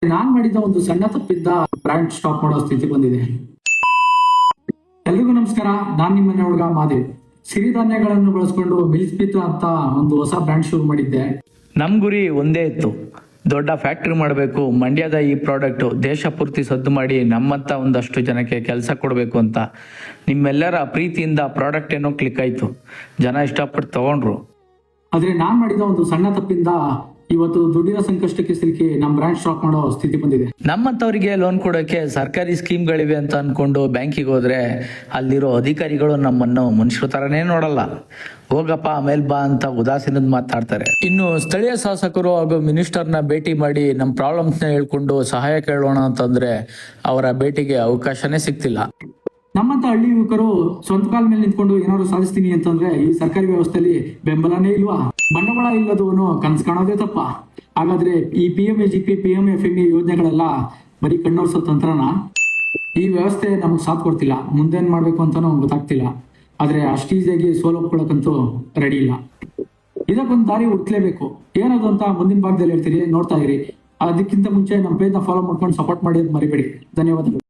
ನಾನ್ ಮಾಡಿದ ಒಂದು ಸಣ್ಣ ತಪ್ಪಿದ್ದ ಬ್ರ್ಯಾಂಡ್ ಸ್ಟಾಪ್ ಮಾಡೋ ಸ್ಥಿತಿ ಬಂದಿದೆ. ಎಲ್ರಿಗೂ ನಮಸ್ಕಾರ, ನಾನ್ ನಿಮ್ಮ ಮನೆ ಹುಡುಗ ಮಾದೇವ್. ಸಿರಿಧಾನ್ಯಗಳನ್ನು ಬಳಸ್ಕೊಂಡು ಮಿಲ್ಕ್ ಪಿತ್ತ ಅಂತ ಒಂದು ಹೊಸ ಬ್ರ್ಯಾಂಡ್ ಶುರು ಮಾಡಿದ್ದೆ. ನಮ್ ಗುರಿ ಒಂದೇ ಇತ್ತು, ದೊಡ್ಡ ಫ್ಯಾಕ್ಟ್ರಿ ಮಾಡಬೇಕು. ಮಂಡ್ಯದ ಈ ಪ್ರಾಡಕ್ಟ್ ದೇಶ ಪೂರ್ತಿ ಸದ್ದು ಮಾಡಿ ನಮ್ಮಂತ ಒಂದಷ್ಟು ಜನಕ್ಕೆ ಕೆಲಸ ಕೊಡಬೇಕು ಅಂತ. ನಿಮ್ಮೆಲ್ಲರ ಪ್ರೀತಿಯಿಂದ ಪ್ರಾಡಕ್ಟ್ ಏನೋ ಕ್ಲಿಕ್ ಆಯ್ತು, ಜನ ಇಷ್ಟಪಟ್ಟು ತಗೊಂಡ್ರು. ಆದ್ರೆ ನಾನ್ ಮಾಡಿದ ಒಂದು ಸಣ್ಣ ತಪ್ಪಿಂದ ಇವತ್ತು ದುಡ್ಡಿನ ಸಂಕಷ್ಟಕ್ಕೆ ಸಿಲುಕಿ ನಮ್ ಬ್ರ್ಯಾಂಡ್ ಸ್ಟಾಪ್ ಮಾಡೋ ಸ್ಥಿತಿ ಬಂದಿದೆ. ನಮ್ಮಂತವರಿಗೆ ಲೋನ್ ಕೊಡೋಕೆ ಸರ್ಕಾರಿ ಸ್ಕೀಮ್ಗಳಿವೆ ಅಂತ ಅನ್ಕೊಂಡು ಬ್ಯಾಂಕಿಗೆ ಹೋದ್ರೆ ಅಲ್ಲಿರೋ ಅಧಿಕಾರಿಗಳು ನಮ್ಮನ್ನು ಮನುಷ್ಯರ ತರನೇ ನೋಡಲ್ಲ. ಹೋಗಪ್ಪ ಆಮೇಲೆ ಬಾ ಅಂತ ಉದಾಸೀನದ ಮಾತಾಡ್ತಾರೆ. ಇನ್ನು ಸ್ಥಳೀಯ ಶಾಸಕರು ಹಾಗೂ ಮಿನಿಸ್ಟರ್ನ ಭೇಟಿ ಮಾಡಿ ನಮ್ಮ ಪ್ರಾಬ್ಲಮ್ಸ್ನ ಹೇಳ್ಕೊಂಡು ಸಹಾಯ ಕೇಳೋಣ ಅಂತಂದ್ರೆ ಅವರ ಭೇಟಿಗೆ ಅವಕಾಶನೇ ಸಿಗ್ತಿಲ್ಲ. ನಮ್ಮಂತ ಹಳ್ಳಿ ಯುವಕರು ಸ್ವಂತ ಕಾಲ ಮೇಲೆ ನಿಂತ್ಕೊಂಡು ಏನಾದ್ರು ಸಾಧಿಸ್ತೀನಿ ಅಂತಂದ್ರೆ ಈ ಸರ್ಕಾರಿ ವ್ಯವಸ್ಥೆಯಲ್ಲಿ ಬೆಂಬಲನೇ ಇಲ್ವಾ? ಬಂಡವಾಳ ಇಲ್ಲದವನು ಕನ್ಸು ಕಾಣೋದೇ ತಪ್ಪ. ಹಾಗಾದ್ರೆ ಈ PMAGP PMFME ಯೋಜನೆಗಳೆಲ್ಲ ಬರೀ ಕಣ್ಣೋರ್ಸೋ ತಂತ್ರನ? ಈ ವ್ಯವಸ್ಥೆ ನಮ್ಗೆ ಸಾಥ್ ಕೊಡ್ತಿಲ್ಲ, ಮುಂದೇನ್ ಮಾಡ್ಬೇಕು ಅಂತಾನೂ ಗೊತ್ತಾಗ್ತಿಲ್ಲ. ಆದ್ರೆ ಅಷ್ಟು ಈಸಿಯಾಗಿ ಸೋಲೊಪ್ಕೊಳಕ್ಕಂತೂ ರೆಡಿ ಇಲ್ಲ. ಇದಕ್ಕೊಂದು ದಾರಿ ಹುಡ್ಕ್ಲೇಬೇಕು. ಏನದು ಅಂತ ಮುಂದಿನ ಭಾಗದಲ್ಲಿ ಹೇಳ್ತೀರಿ, ನೋಡ್ತಾ ಇರಿ. ಅದಕ್ಕಿಂತ ಮುಂಚೆ ನಮ್ಮ ಪೇಜ್ನ ಫಾಲೋ ಮಾಡ್ಕೊಂಡು ಸಪೋರ್ಟ್ ಮಾಡಿ ಮರಿಬೇಡಿ. ಧನ್ಯವಾದಗಳು.